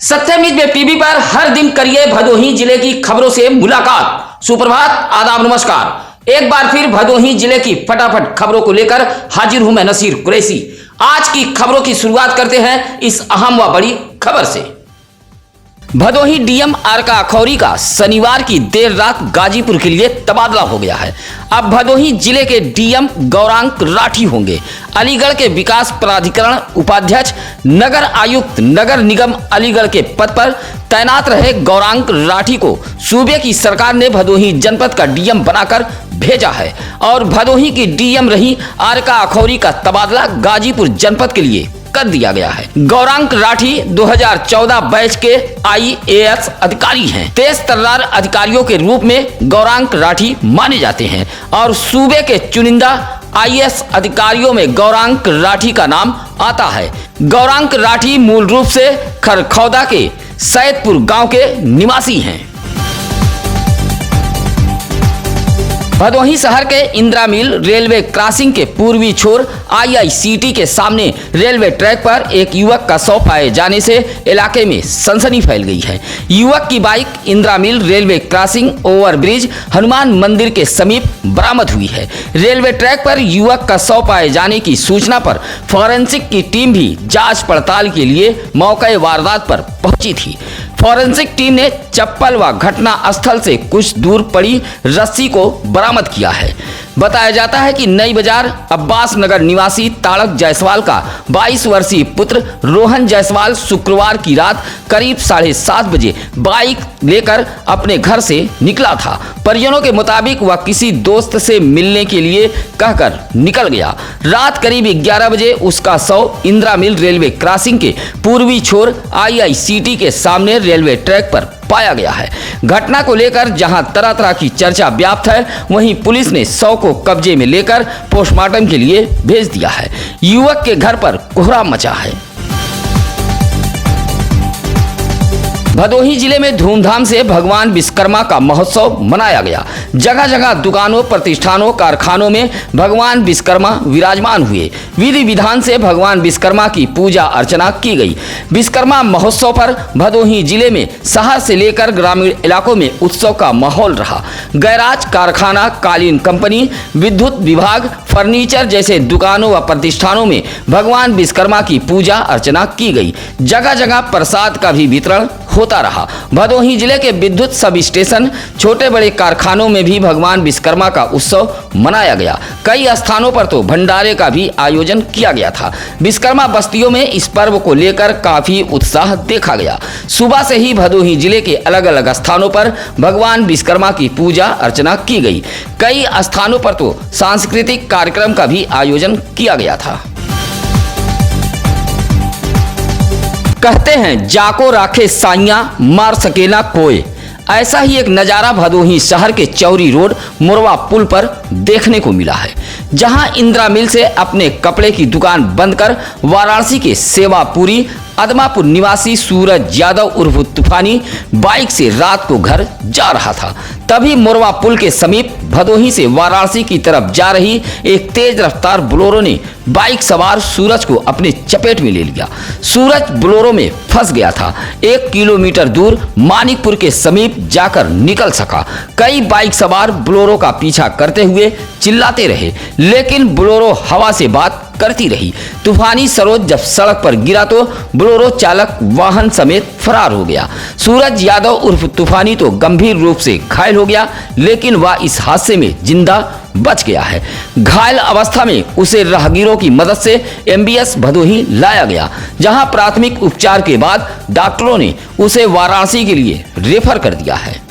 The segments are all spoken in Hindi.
सत्यमित में टीवी पर हर दिन करिए भदोही जिले की खबरों से मुलाकात। सुप्रभात, आदाब, नमस्कार। एक बार फिर भदोही जिले की फटाफट खबरों को लेकर हाजिर हूं मैं नसीर कुरैशी। आज की खबरों की शुरुआत करते हैं इस अहम व बड़ी खबर से। भदोही डीएम आरका अखौरी का शनिवार की देर रात गाजीपुर के लिए तबादला हो गया है। अब भदोही जिले के डीएम गौरांग राठी होंगे। अलीगढ़ के विकास प्राधिकरण उपाध्यक्ष नगर आयुक्त नगर निगम अलीगढ़ के पद पर तैनात रहे गौरांग राठी को सूबे की सरकार ने भदोही जनपद का डीएम बनाकर भेजा है और भदोही की डीएम रही आरका अखौरी का तबादला गाजीपुर जनपद के लिए कर दिया गया है। गौरांग राठी 2014 बैच के आईएएस अधिकारी हैं। तेज तर्रार अधिकारियों के रूप में गौरांग राठी माने जाते हैं और सूबे के चुनिंदा आईएएस अधिकारियों में गौरांग राठी का नाम आता है। गौरांग राठी मूल रूप से खरखौदा के सैदपुर गांव के निवासी हैं। भदोही शहर के इंदिरा मिल रेलवे क्रॉसिंग के पूर्वी छोर आईआईसीटी के सामने रेलवे ट्रैक पर एक युवक का शव पाए जाने से इलाके में सनसनी फैल गई है। युवक की बाइक इंदिरा मिल रेलवे क्रॉसिंग ओवरब्रिज हनुमान मंदिर के समीप बरामद हुई है। रेलवे ट्रैक पर युवक का शव पाए जाने की सूचना पर फॉरेंसिक की टीम भी जांच पड़ताल के लिए मौके वारदात पर पहुंची थी। फॉरेंसिक टीम ने चप्पल व घटना स्थल से कुछ दूर पड़ी रस्सी को बरामद किया है। बताया जाता है कि नई बाजार अब्बास नगर निवासी ताड़क जायसवाल का 22 वर्षीय पुत्र रोहन जायसवाल शुक्रवार की रात करीब 7:30 बजे बाइक लेकर अपने घर से निकला था। परिजनों के मुताबिक वह किसी दोस्त से मिलने के लिए कहकर निकल गया। रात करीब 11 बजे उसका शव इंदिरा मिल रेलवे क्रॉसिंग के पूर्वी छोर आईआईसीटी के सामने रेलवे ट्रैक पर पाया गया है। घटना को लेकर जहां तरह तरह की चर्चा व्याप्त है, वहीं पुलिस ने शव को कब्जे में लेकर पोस्टमार्टम के लिए भेज दिया है। युवक के घर पर कोहराम मचा है। भदोही जिले में धूमधाम से भगवान विश्वकर्मा का महोत्सव मनाया गया। जगह जगह दुकानों, प्रतिष्ठानों, कारखानों में भगवान विश्वकर्मा विराजमान हुए। विधि विधान से भगवान विश्वकर्मा की पूजा अर्चना की गई। विश्वकर्मा महोत्सव पर भदोही जिले में शहर से लेकर ग्रामीण इलाकों में उत्सव का माहौल रहा। गैराज, कारखाना, कालीन कंपनी, विद्युत विभाग, फर्नीचर जैसे दुकानों व प्रतिष्ठानों में भगवान विश्वकर्मा की पूजा अर्चना की गई। जगह जगह प्रसाद का भी वितरण होता रहा। भदोही जिले के विद्युत सब स्टेशन, छोटे बड़े कारखानों में भी भगवान विश्वकर्मा का उत्सव मनाया गया। कई स्थानों पर तो भंडारे का भी आयोजन किया गया था। विश्वकर्मा बस्तियों में इस पर्व को लेकर काफी उत्साह देखा गया। सुबह से ही भदोही जिले के अलग अलग स्थानों पर भगवान विश्वकर्मा की पूजा अर्चना की गई। कई स्थानों पर तो सांस्कृतिक कार्यक्रम का भी आयोजन किया गया था। कहते हैं जाको राखे साइयां मार सकेला कोई। ऐसा ही एक नज़ारा भदोही शहर के चौरी रोड मोरवा पुल पर देखने को मिला है, जहां इंदिरा मिल से अपने कपड़े की दुकान बंद कर वाराणसी के सेवापुरी अदमापुर निवासी सूरज यादव उर्फ तूफानी बाइक से रात को घर जा रहा था। तभी मोरवा पुल के समीप भदोही से वाराणसी की तरफ जा रही एक तेज रफ्तार बोलेरो ने बाइक सवार सूरज को अपने चपेट में ले लिया। सूरज बोलेरो में फंस गया था। 1 किलोमीटर दूर मानिकपुर के समीप जाकर निकल सका। कई बाइक सवार बोलेरो का पीछा करते हुए चिल्लाते रहे, लेकिन बोलेरो हवा से बात करती रही। तूफानी सरोज जब सड़क पर गिरा तो बोलेरो चालक वाहन समेत फरार हो गया। सूरज यादव उर्फ तूफानी तो गंभीर रूप से घायल हो गया, लेकिन वह इस हादसे में जिंदा बच गया है। घायल अवस्था में उसे राहगीरों की मदद से एमबीएस भदोही लाया गया, जहां प्राथमिक उपचार के बाद डॉक्टरों ने उसे वाराणसी के लिए रेफर कर दिया है।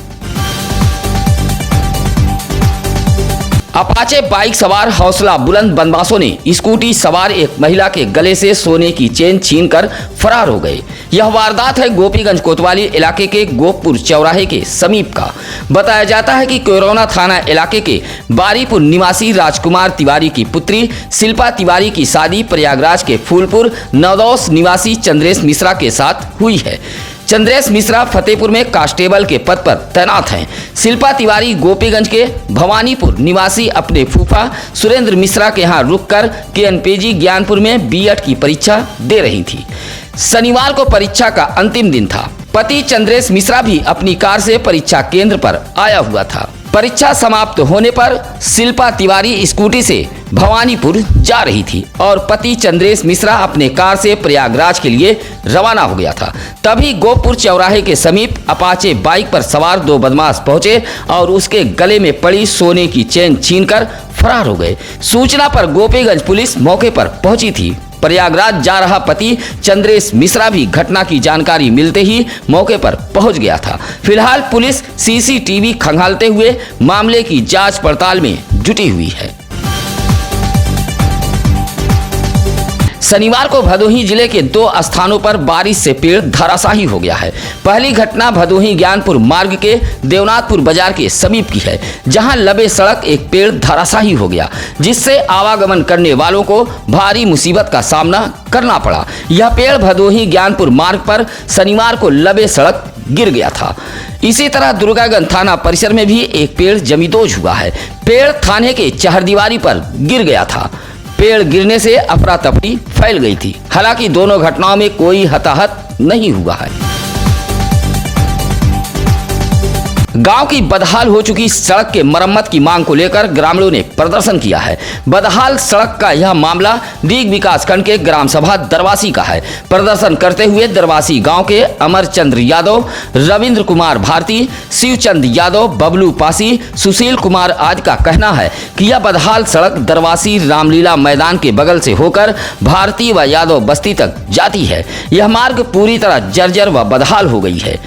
अपाचे बाइक सवार हौसला बुलंद बदमाशों ने स्कूटी सवार एक महिला के गले से सोने की चेन छीनकर फरार हो गए। यह वारदात है गोपीगंज कोतवाली इलाके के गोपपुर चौराहे के समीप का। बताया जाता है कि कोरोना थाना इलाके के बारीपुर निवासी राजकुमार तिवारी की पुत्री शिल्पा तिवारी की शादी प्रयागराज के फूलपुर नवदौस निवासी चंद्रेश मिश्रा के साथ हुई है। चंद्रेश मिश्रा फतेहपुर में कांस्टेबल के पद पर तैनात हैं। शिल्पा तिवारी गोपीगंज के भवानीपुर निवासी अपने फूफा सुरेंद्र मिश्रा के यहाँ रुककर केएनपीजी ज्ञानपुर में बीएड की परीक्षा दे रही थी। शनिवार को परीक्षा का अंतिम दिन था। पति चंद्रेश मिश्रा भी अपनी कार से परीक्षा केंद्र पर आया हुआ था। परीक्षा समाप्त होने पर शिल्पा तिवारी स्कूटी से भवानीपुर जा रही थी और पति चंद्रेश मिश्रा अपने कार से प्रयागराज के लिए रवाना हो गया था। तभी गोपुर चौराहे के समीप अपाचे बाइक पर सवार दो बदमाश पहुंचे और उसके गले में पड़ी सोने की चेन छीनकर फरार हो गए। सूचना पर गोपीगंज पुलिस मौके पर पहुंची थी। प्रयागराज जा रहा पति चंद्रेश मिश्रा भी घटना की जानकारी मिलते ही मौके पर पहुंच गया था। फिलहाल पुलिस सीसीटीवी खंगालते हुए मामले की जांच पड़ताल में जुटी हुई है। शनिवार को भदोही जिले के 2 स्थानों पर बारिश से पेड़ धराशायी हो गया है। पहली घटना भदोही ज्ञानपुर मार्ग के देवनाथपुर बाजार के समीप की है, जहां लबे सड़क एक पेड़ धराशायी हो गया, जिससे आवागमन करने वालों को भारी मुसीबत का सामना करना पड़ा। यह पेड़ भदोही ज्ञानपुर मार्ग पर शनिवार को लबे सड़क गिर गया था। इसी तरह दुर्गागंज थाना परिसर में भी एक पेड़ जमींदोज हुआ है। पेड़ थाने के चहरदीवारी पर गिर गया था। पेड़ गिरने से अफरा तफरी फैल गई थी। हालांकि दोनों घटनाओं में कोई हताहत नहीं हुआ है। गांव की बदहाल हो चुकी सड़क के मरम्मत की मांग को लेकर ग्रामीणों ने प्रदर्शन किया है। बदहाल सड़क का यह मामला डीग विकास खंड के ग्राम सभा दरवासी का है। प्रदर्शन करते हुए दरवासी गांव के अमरचंद्र यादव, रविंद्र कुमार भारती, शिवचंद यादव, बबलू पासी, सुशील कुमार आदि का कहना है कि यह बदहाल सड़क दरवासी रामलीला मैदान के बगल से होकर भारती व यादव बस्ती तक जाती है। यह मार्ग पूरी तरह जर्जर व बदहाल हो गई है।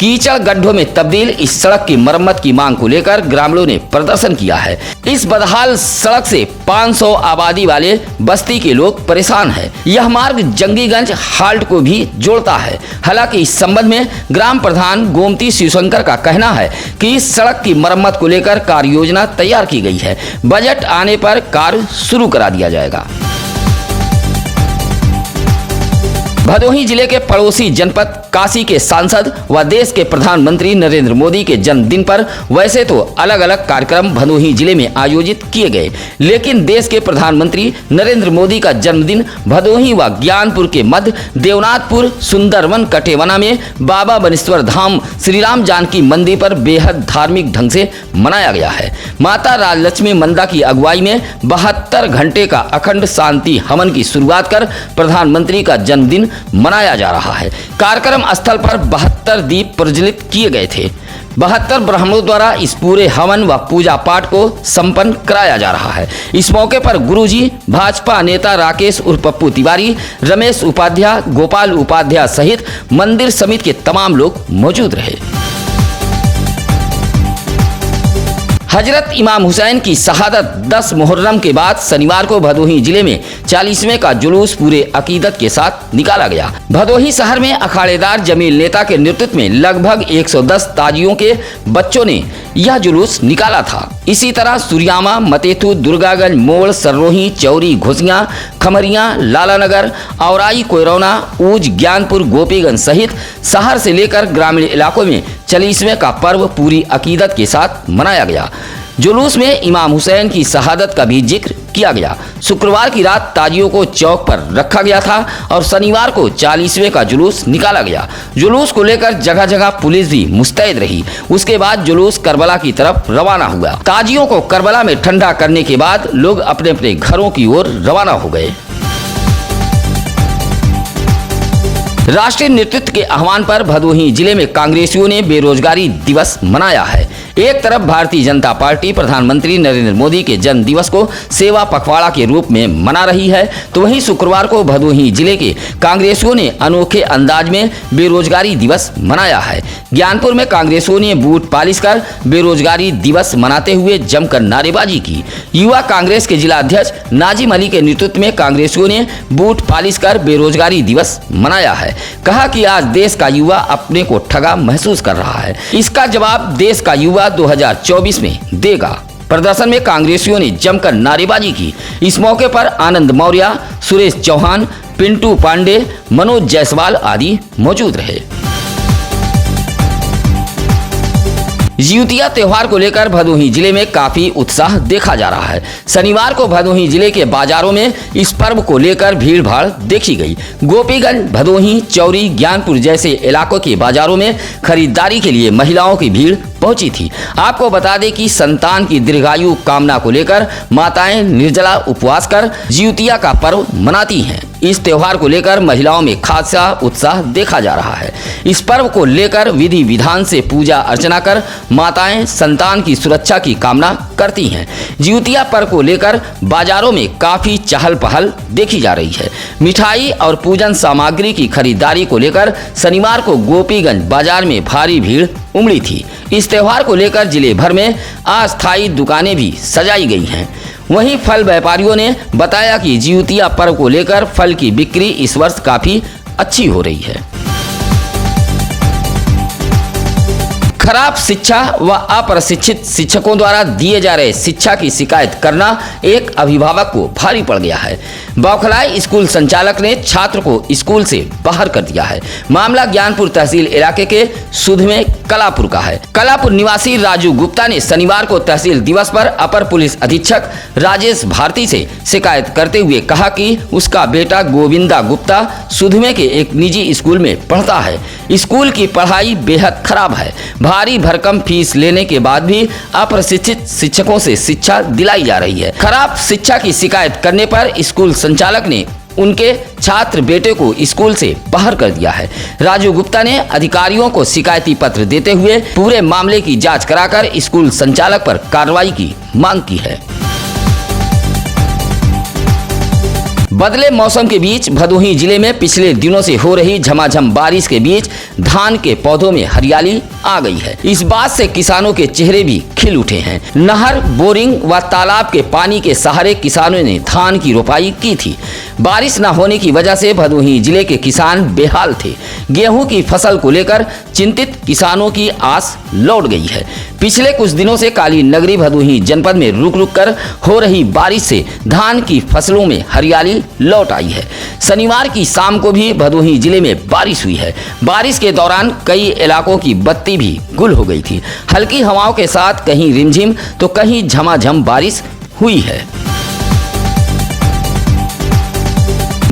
कीचड़ गड्ढों में तब्दील इस सड़क की मरम्मत की मांग को लेकर ग्रामीणों ने प्रदर्शन किया है। इस बदहाल सड़क से 500 आबादी वाले बस्ती के लोग परेशान हैं। यह मार्ग जंगीगंज हाल्ट को भी जोड़ता है। हालांकि इस संबंध में ग्राम प्रधान गोमती शिवशंकर का कहना है कि इस सड़क की मरम्मत को लेकर कार्य योजना तैयार की गई है। बजट आने पर कार्य शुरू करा दिया जाएगा। भदोही जिले के पड़ोसी जनपद काशी के सांसद व देश के प्रधानमंत्री नरेंद्र मोदी के जन्मदिन पर वैसे तो अलग अलग कार्यक्रम भदोही जिले में आयोजित किए गए, लेकिन देश के प्रधानमंत्री नरेंद्र मोदी का जन्मदिन भदोही व ज्ञानपुर के मध्य देवनाथपुर सुंदरवन कटेवना में बाबा बनेश्वर धाम श्री राम जानकी मंदिर पर बेहद धार्मिक ढंग से मनाया गया है। माता राजलक्ष्मी मंदा की अगुवाई में 72 घंटे का अखंड शांति हवन की शुरुआत कर प्रधानमंत्री का जन्मदिन मनाया जा रहा है। कार्यक्रम स्थल पर 72 दीप प्रज्वलित किए गए थे। 72 ब्राह्मणों द्वारा इस पूरे हवन व पूजा पाठ को संपन्न कराया जा रहा है। इस मौके पर गुरुजी, भाजपा नेता राकेश उर्फ पप्पू तिवारी, रमेश उपाध्याय, गोपाल उपाध्याय सहित मंदिर समिति के तमाम लोग मौजूद रहे। हजरत इमाम हुसैन की शहादत 10 मुहर्रम के बाद शनिवार को भदोही जिले में 40वें का जुलूस पूरे अकीदत के साथ निकाला गया। भदोही शहर में अखाड़ेदार जमील नेता के नेतृत्व में लगभग 110 ताजियों के बच्चों ने यह जुलूस निकाला था। इसी तरह सुरियामा, मतेथु, दुर्गागंज मोड़, सररोही, चौरी, घुसिया, खमरिया, लालानगर, औराई, कोयरौना, ऊज, ज्ञानपुर, गोपीगंज सहित शहर से लेकर ग्रामीण इलाकों में 40वें का पर्व पूरी अकीदत के साथ मनाया गया। जुलूस में इमाम हुसैन की शहादत का भी जिक्र किया गया। शुक्रवार की रात ताजियों को चौक पर रखा गया था और शनिवार को 40वें का जुलूस निकाला गया। जुलूस को लेकर जगह जगह पुलिस भी मुस्तैद रही। उसके बाद जुलूस करबला की तरफ रवाना हुआ। ताजियों को करबला में ठंडा करने के बाद लोग अपने अपने घरों की ओर रवाना हो गए। राष्ट्रीय नेतृत्व के आह्वान पर भदोही जिले में कांग्रेसियों ने बेरोजगारी दिवस मनाया है। एक तरफ भारतीय जनता पार्टी प्रधानमंत्री नरेंद्र मोदी के जन्म दिवस को सेवा पखवाड़ा के रूप में मना रही है, तो वहीं शुक्रवार को भदोही जिले के कांग्रेसियों ने अनोखे अंदाज में बेरोजगारी दिवस मनाया है। ज्ञानपुर में कांग्रेसियों ने बूट पालिश कर बेरोजगारी दिवस मनाते हुए जमकर नारेबाजी की। युवा कांग्रेस के जिला अध्यक्ष नाजिम अली के नेतृत्व में कांग्रेसियों ने बूट पालिश कर बेरोजगारी दिवस मनाया है। कहा कि आज देश का युवा अपने को ठगा महसूस कर रहा है। इसका जवाब देश का युवा 2024 में देगा। प्रदर्शन में कांग्रेसियों ने जमकर नारेबाजी की। इस मौके पर आनंद मौर्य, सुरेश चौहान, पिंटू पांडे, मनोज जायसवाल आदि मौजूद रहे। जिउतिया त्योहार को लेकर भदोही जिले में काफी उत्साह देखा जा रहा है। शनिवार को भदोही जिले के बाजारों में इस पर्व को लेकर भीड़ भाड़ देखी गई। गोपीगंज, भदोही, चौरी, ज्ञानपुर जैसे इलाकों के बाजारों में खरीदारी के लिए महिलाओं की भीड़ पहुंची थी। आपको बता दें कि संतान की दीर्घायु कामना को लेकर माताएं निर्जला उपवास कर जिउतिया का पर्व मनाती हैं। इस त्योहार को लेकर महिलाओं में खासा उत्साह देखा जा रहा है। इस पर्व को लेकर विधि विधान से पूजा अर्चना कर माताएं संतान की सुरक्षा की कामना करती हैं। जिउतिया पर्व को लेकर बाजारों में काफी चहल पहल देखी जा रही है। मिठाई और पूजन सामग्री की खरीदारी को लेकर शनिवार को गोपीगंज बाजार में भारी भीड़ उमड़ी थी। इस त्योहार को लेकर जिले भर में अस्थायी दुकानें भी सजाई गई हैं। वहीं फल व्यापारियों ने बताया कि जिउतिया पर्व को लेकर फल की बिक्री इस वर्ष काफी अच्छी हो रही है। खराब शिक्षा व अप्रशिक्षित शिक्षकों द्वारा दिए जा रहे शिक्षा की शिकायत करना एक अभिभावक को भारी पड़ गया है। बौखलाए स्कूल संचालक ने छात्र को स्कूल से बाहर कर दिया है। मामला ज्ञानपुर तहसील इलाके के सुधमे कलापुर का है। कलापुर निवासी राजू गुप्ता ने शनिवार को तहसील दिवस पर अपर पुलिस अधीक्षक राजेश भारती से शिकायत करते हुए कहा कि उसका बेटा गोविंदा गुप्ता सुधमे के एक निजी स्कूल में पढ़ता है। स्कूल की पढ़ाई बेहद खराब है। भारी भरकम फीस लेने के बाद भी अप्रशिक्षित शिक्षकों से शिक्षा दिलाई जा रही है। खराब शिक्षा की शिकायत करने पर स्कूल संचालक ने उनके छात्र बेटे को स्कूल से बाहर कर दिया है। राजू गुप्ता ने अधिकारियों को शिकायती पत्र देते हुए पूरे मामले की जांच कराकर स्कूल संचालक पर कार्रवाई की मांग की है। बदले मौसम के बीच भदोही जिले में पिछले दिनों से हो रही झमाझम बारिश के बीच धान के पौधों में हरियाली आ गई है। इस बात से किसानों के चेहरे भी खिल उठे हैं। नहर, बोरिंग व तालाब के पानी के सहारे किसानों ने धान की रोपाई की थी। बारिश न होने की वजह से भदोही जिले के किसान बेहाल थे। गेहूं की फसल को लेकर चिंतित किसानों की आस लौट गई है। पिछले कुछ दिनों से काली नगरी भदोही जनपद में रुक रुक कर हो रही बारिश से धान की फसलों में हरियाली लौट आई है। शनिवार की शाम को भी भदोही जिले में बारिश हुई है। बारिश के दौरान कई इलाकों की बत्ती भी गुल हो गई थी। हल्की हवाओं के साथ कहीं रिमझिम तो कहीं झमाझम बारिश हुई है।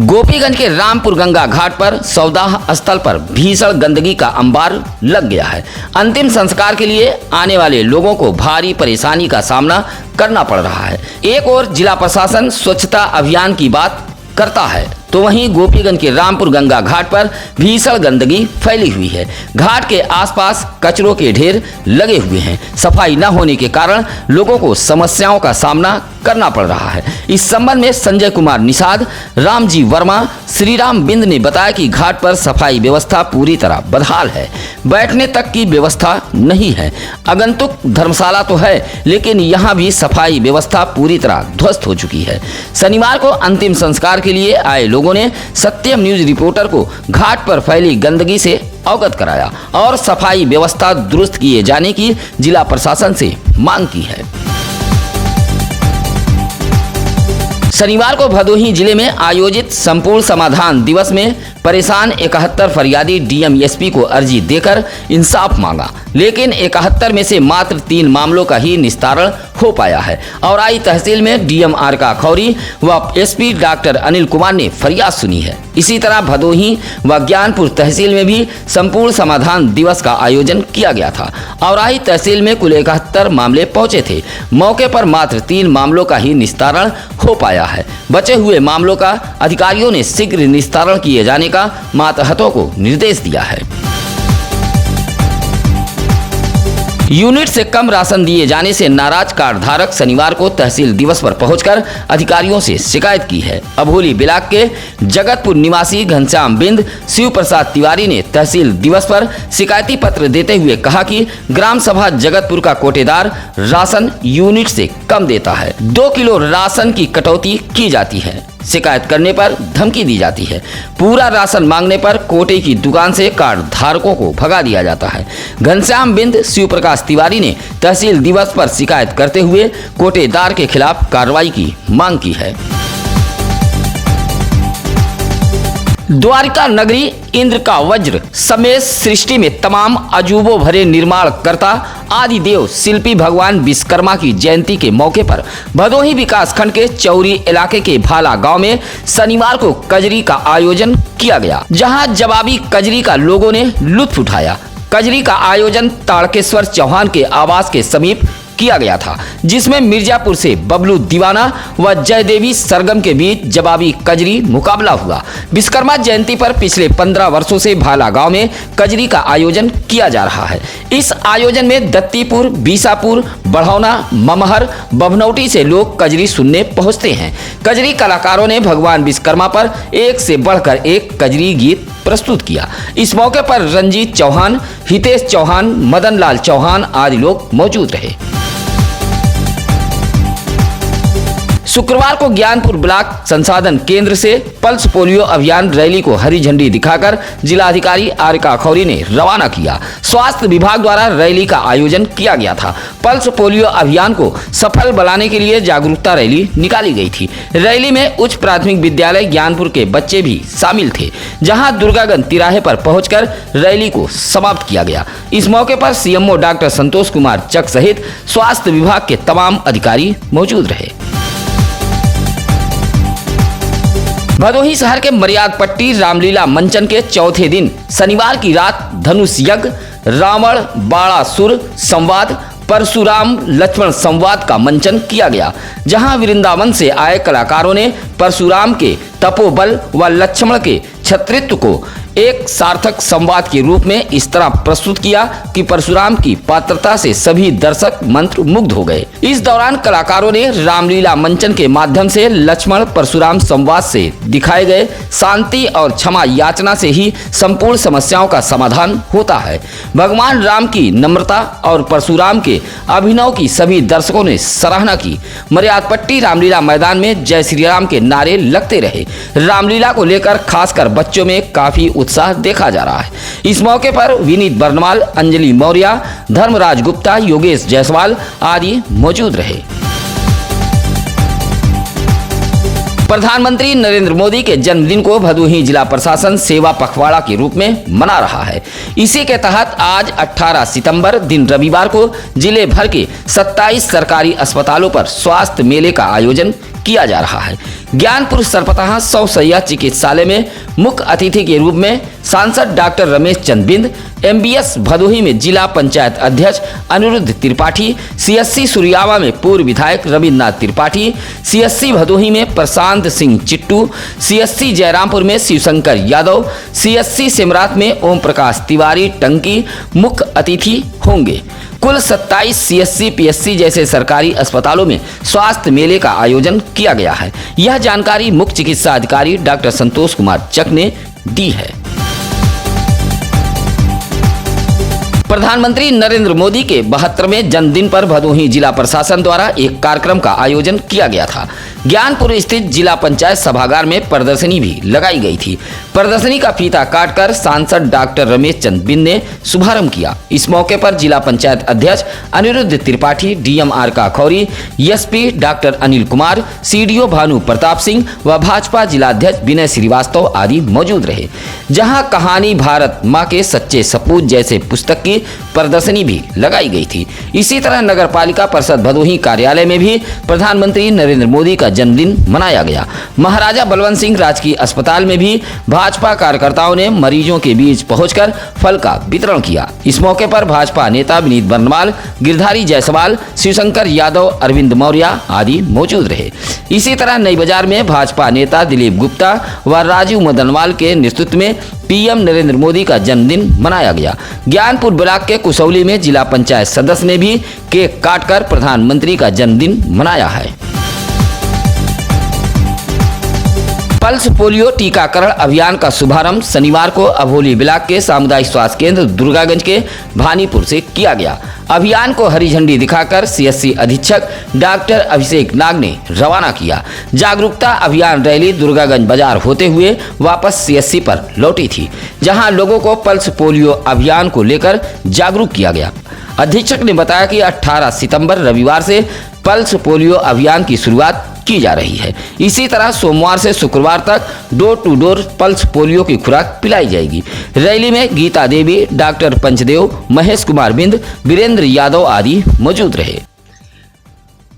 गोपीगंज के रामपुर गंगा घाट पर सौदाह स्थल पर भीषण गंदगी का अंबार लग गया है। अंतिम संस्कार के लिए आने वाले लोगों को भारी परेशानी का सामना करना पड़ रहा है। एक ओर जिला प्रशासन स्वच्छता अभियान की बात करता है तो वहीं गोपीगंज के रामपुर गंगा घाट पर भीषण गंदगी फैली हुई है। घाट के आसपास कचरों के ढेर लगे हुए हैं। सफाई न होने के कारण लोगों को समस्याओं का सामना करना पड़ रहा है। इस संबंध में संजय कुमार निषाद, रामजी वर्मा, श्रीराम बिंद ने बताया कि घाट पर सफाई व्यवस्था पूरी तरह बदहाल है। बैठने तक की व्यवस्था नहीं है। आगंतुक धर्मशाला तो है लेकिन यहाँ भी सफाई व्यवस्था पूरी तरह ध्वस्त हो चुकी है। शनिवार को अंतिम संस्कार के लिए आए लोगों ने सत्यम न्यूज रिपोर्टर को घाट पर फैली गंदगी से अवगत कराया और सफाई व्यवस्था दुरुस्त किए जाने की जिला प्रशासन से मांग की है। शनिवार को भदोही जिले में आयोजित संपूर्ण समाधान दिवस में परेशान 71 फरियादी डीएम एसपी को अर्जी देकर इंसाफ मांगा, लेकिन 71 में से मात्र 3 मामलों का ही निस्तारण हो पाया है। और आई तहसील में डीएम आर का खौरी व एसपी डॉक्टर अनिल कुमार ने फरियाद सुनी है। इसी तरह भदोही व ज्ञानपुर तहसील में भी संपूर्ण समाधान दिवस का आयोजन किया गया था। और आई तहसील में कुल 71 मामले पहुंचे थे। मौके पर मात्र 3 मामलों का ही निस्तारण हो पाया है। बचे हुए मामलों का अधिकारियों ने शीघ्र निस्तारण किए जाने का मातहतों को निर्देश दिया है। यूनिट से कम राशन दिए जाने से नाराज कार्ड धारक शनिवार को तहसील दिवस पर पहुंचकर अधिकारियों से शिकायत की है। अभोली ब्लॉक के जगतपुर निवासी घनश्याम बिंद शिव प्रसाद तिवारी ने तहसील दिवस पर शिकायती पत्र देते हुए कहा कि ग्राम सभा जगतपुर का कोटेदार राशन यूनिट से कम देता है। 2 किलो राशन की कटौती की जाती है। शिकायत करने पर धमकी दी जाती है। पूरा राशन मांगने पर कोटे की दुकान से कार्ड धारकों को भगा दिया जाता है। घनश्याम बिंद शिव प्रकाश तिवारी ने तहसील दिवस पर शिकायत करते हुए कोटेदार के खिलाफ कार्रवाई की मांग की है। द्वारिका नगरी इंद्र का वज्र समेत सृष्टि में तमाम अजूबों भरे निर्माण करता आदिदेव शिल्पी भगवान विश्वकर्मा की जयंती के मौके पर भदोही विकास खंड के चौरी इलाके के भाला गांव में शनिवार को कजरी का आयोजन किया गया, जहां जवाबी कजरी का लोगों ने लुत्फ उठाया। कजरी का आयोजन ताड़केश्वर चौहान के आवास के समीप किया गया था, जिसमें मिर्जापुर से बबलू दीवाना व जयदेवी सरगम के बीच जवाबी कजरी मुकाबला हुआ। विश्वकर्मा जयंती पर पिछले 15 वर्षों से भाला गांव में कजरी का आयोजन किया जा रहा है। इस आयोजन में दत्तीपुर, बीसापुर, बढ़ौना, ममहर, बभनौटी से लोग कजरी सुनने पहुंचते हैं। कजरी कलाकारों ने भगवान विश्वकर्मा पर एक से बढ़कर एक कजरी गीत प्रस्तुत किया। इस मौके पर रंजीत चौहान, हितेश चौहान, मदन लाल चौहान आदि लोग मौजूद रहे। शुक्रवार को ज्ञानपुर ब्लॉक संसाधन केंद्र से पल्स पोलियो अभियान रैली को हरी झंडी दिखाकर जिलाधिकारी आरिका खौरी ने रवाना किया। स्वास्थ्य विभाग द्वारा रैली का आयोजन किया गया था। पल्स पोलियो अभियान को सफल बनाने के लिए जागरूकता रैली निकाली गई थी। रैली में उच्च प्राथमिक विद्यालय ज्ञानपुर के बच्चे भी शामिल थे, जहां दुर्गागंज तिराहे पर पहुंचकर रैली को समाप्त किया गया। इस मौके पर सीएमओ डॉक्टर संतोष कुमार चक सहित स्वास्थ्य विभाग के तमाम अधिकारी मौजूद रहे। भदोही शहर के मर्याद पट्टी रामलीला मंचन के चौथे दिन शनिवार की रात धनुष यज्ञ, रावण बाणासुर संवाद, परशुराम लक्ष्मण संवाद का मंचन किया गया, जहां वृंदावन से आए कलाकारों ने परशुराम के तपोबल व लक्ष्मण के छत्रित्व को एक सार्थक संवाद के रूप में इस तरह प्रस्तुत किया कि परशुराम की पात्रता से सभी दर्शक मंत्र मुग्ध हो गए। इस दौरान कलाकारों ने रामलीला मंचन के माध्यम से लक्ष्मण परशुराम संवाद से दिखाए गए शांति और क्षमा याचना से ही संपूर्ण समस्याओं का समाधान होता है। भगवान राम की नम्रता और परशुराम के अभिनव की सभी दर्शकों ने सराहना की। मर्यादपट्टी रामलीला मैदान में जय श्री राम के नारे लगते रहे। रामलीला को लेकर खासकर बच्चों में काफी उत्साह देखा जा रहा है। इस मौके पर विनीत बर्नवाल, अंजलि मौर्य, धर्मराज गुप्ता, योगेश जायसवाल आदि मौजूद रहे। प्रधानमंत्री नरेंद्र मोदी के जन्मदिन को भदोही जिला प्रशासन सेवा पखवाड़ा के रूप में मना रहा है। इसी के तहत आज 18 सितंबर दिन रविवार को जिले भर के 27 सरकारी अस्पतालों पर स्वास्थ्य मेले का आयोजन किया जा रहा है। ज्ञानपुर सरपतहा 100 शैय्या चिकित्सालय में मुख्य अतिथि के रूप में सांसद डॉक्टर रमेश चंद बिंद, MBS भदोही में जिला पंचायत अध्यक्ष अनिरुद्ध त्रिपाठी, CSC सुरियावा में पूर्व विधायक रविन्द्रनाथ त्रिपाठी, CSC भदोही में प्रशांत सिंह चिट्टू, CSC जयरामपुर में शिवशंकर यादव, CSC सिमरात में ओम प्रकाश तिवारी टंकी मुख्य अतिथि होंगे। कुल 27 CSC PSC जैसे सरकारी अस्पतालों में स्वास्थ्य मेले का आयोजन किया गया है। यह जानकारी मुख्य चिकित्सा अधिकारी डॉक्टर संतोष कुमार चक ने दी है। प्रधानमंत्री नरेंद्र मोदी के 72वें जन्मदिन पर भदोही जिला प्रशासन द्वारा एक कार्यक्रम का आयोजन किया गया था। ज्ञानपुर स्थित जिला पंचायत सभागार में प्रदर्शनी भी लगाई गई थी। प्रदर्शनी का फीता काटकर सांसद डॉक्टर रमेश चंद बिंद ने शुभारंभ किया। इस मौके पर जिला पंचायत अध्यक्ष Aniruddh Tripathi, DM Arika Khauri, SP doctor Anil Kumar, CDO Bhanu Pratap Singh व भाजपा जिलाध्यक्ष विनय श्रीवास्तव आदि मौजूद रहे। जहां कहानी भारत माँ के सच्चे सपूत जैसे पुस्तक की प्रदर्शनी भी लगाई गई थी। इसी तरह नगर पालिका परिषद भदोही कार्यालय में भी प्रधानमंत्री नरेंद्र मोदी का जन्मदिन मनाया गया। महाराजा बलवंत सिंह राजकीय अस्पताल में भी भाजपा कार्यकर्ताओं ने मरीजों के बीच पहुंचकर फल का वितरण किया। इस मौके पर भाजपा नेता विनीत बर्नवाल, गिरधारी जायसवाल, शिवशंकर यादव, अरविंद मौर्य आदि मौजूद रहे। इसी तरह नई बाजार में भाजपा नेता दिलीप गुप्ता व राजीव मदनवाल के नेतृत्व में PM नरेंद्र मोदी का जन्मदिन मनाया गया। ज्ञानपुर ब्लॉक के कुसौली में जिला पंचायत सदस्य ने भी केक काटकर प्रधानमंत्री का जन्मदिन मनाया है। पल्स पोलियो टीकाकरण अभियान का शुभारंभ शनिवार को अभोली ब्लॉक के सामुदायिक स्वास्थ्य केंद्र दुर्गागंज के भानीपुर से किया गया। अभियान को हरी झंडी दिखाकर CSC अधीक्षक डॉक्टर अभिषेक नाग ने रवाना किया। जागरूकता अभियान रैली दुर्गागंज बाजार होते हुए वापस CSC पर लौटी थी, जहां लोगों को पल्स पोलियो अभियान को लेकर जागरूक किया गया। अधीक्षक ने बताया कि 18 सितंबर रविवार से पल्स पोलियो अभियान की शुरुआत की जा रही है। इसी तरह सोमवार से शुक्रवार तक door to door pulse polio की खुराक पिलाई जाएगी। रैली में गीता देवी, डॉक्टर पंचदेव, महेश कुमार बिंद, वीरेंद्र यादव आदि मौजूद रहे।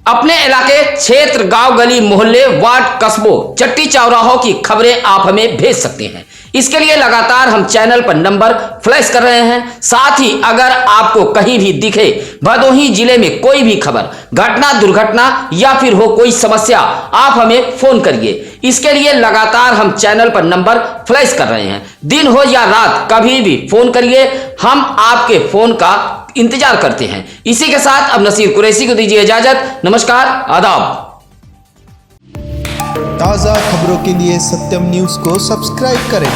अपने इलाके, क्षेत्र, गांव, गली, मोहल्ले, वार्ड, कस्बों, चट्टी चौराहों की खबरें आप हमें भेज सकते हैं। इसके लिए लगातार हम चैनल पर नंबर फ्लैश कर रहे हैं। साथ ही अगर आपको कहीं भी दिखे भदोही जिले में कोई भी खबर, घटना, दुर्घटना या फिर हो कोई समस्या, आप हमें फोन करिए। इसके लिए लगातार हम चैनल पर नंबर फ्लैश कर रहे हैं। दिन हो या रात, कभी भी फोन करिए, हम आपके फोन का इंतजार करते हैं। इसी के साथ अब नसीर कुरैशी को दीजिए इजाजत। नमस्कार, आदाब। ताज़ा खबरों के लिए सत्यम न्यूज़ को सब्सक्राइब करें